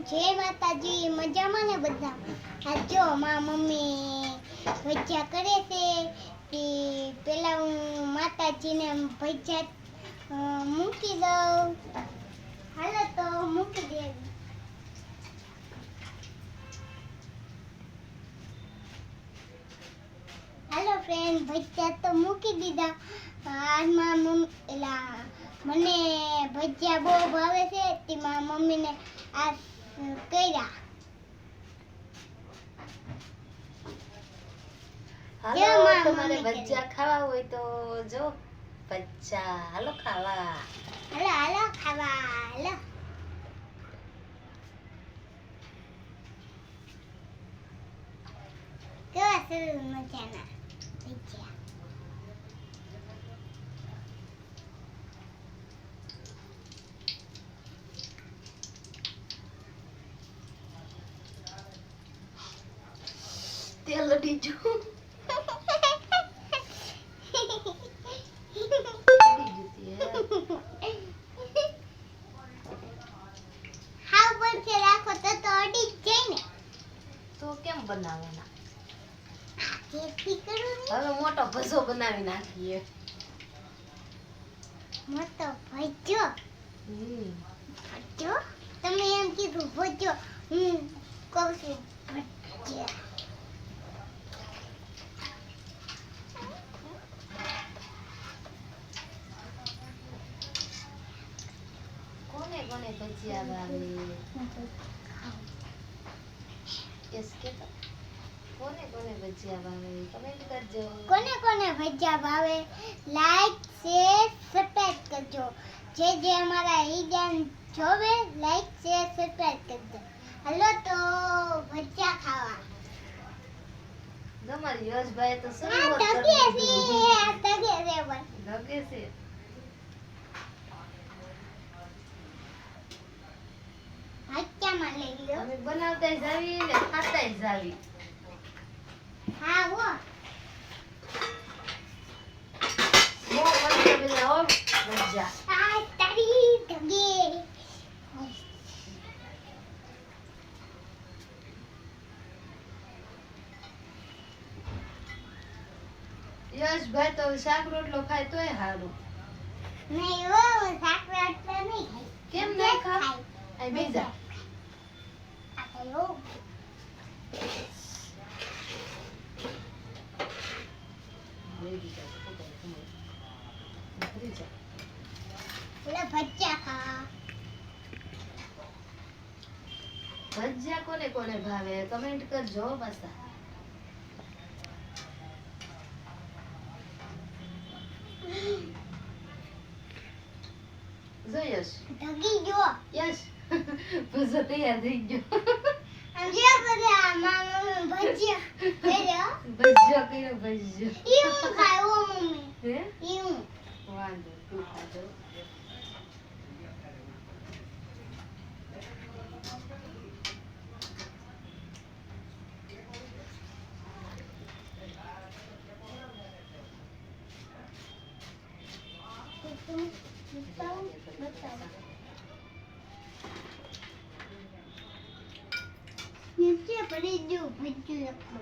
જય માતાજી, મજામાં ને બધા? આ જો મારા મમ્મી ભજીયા કરે છે. પેલા હું માતાજીને ભજીયા મૂકી દઉં. હાલો તો મૂકી દે. હાલો ફ્રેન્ડ, ભજીયા તો મૂકી દીધા. આજમાં મને ભજીયા બહુ ભાવે છે તે મારા મમ્મીને આ કર્યા. હાલો, તમારે ભજીયા ખાવા હોય તો જો ભજીયા હાલો ખાવા. હાલો હાલો ખાવા હાલો. કેવા સરસ મજાના ભજીયા. તેલ ડીજો હાવ બનશે રાખો તો અડી જ જાય ને. તો કેમ બનાવવાના? જેથી કરું ને. હવે મોટો ભજો બનાવી નાખીએ. મોટો ભજો. ભજો તમે એમ કીધું ભજો, હું કહું છું ભજીયા. કોને કોને ભજીયા ભાવે? યસ કે તો કોને કોને ભજીયા ભાવે કમેન્ટ કરજો. કોને કોને ભજીયા ભાવે લાઈક શેર સબસ્ક્રાઇબ કરજો. જે અમારા ઈજાન જોવે લાઈક શેર સબસ્ક્રાઇબ કરજો. હાલો તો ભજીયા ખાવા. તમારી યશભાઈ તો આ શરૂઆત તગે કરી છે, દીધી. આ તગે છે પણ. લાગે છે ભજીયામાં લઈ લો. અમે બનાવતા જાવી ને ખાતા જાવી. હા હો. બહુ મસ્ત બનાવો ભજીયા. આ તારી તગે. યશભાઈ તો શાક રોટલો ખાય તોય સારું. નહીં હો, શાક રોટલા નહીં ખાય. કેમ નહીં ખાય? આ બીજા આ ખાયો. ઓલા ભજીયા ખા. ભજીયા કોને કોને ભાવે કમેન્ટ કરજો પાછા. જો યશ ઢગી જો. યશ ભજો તૈયાર થઈ ગયો. આમ જે બધા મામા ભજીયા કર્યો. ભજીયો કર્યો ભજીયો. ઈ હું ખાય ઓ મમ્મી. હે ઈ હું. વાંધો તું ખાજો. નીચે પડી ગયું ભજીયું લખો.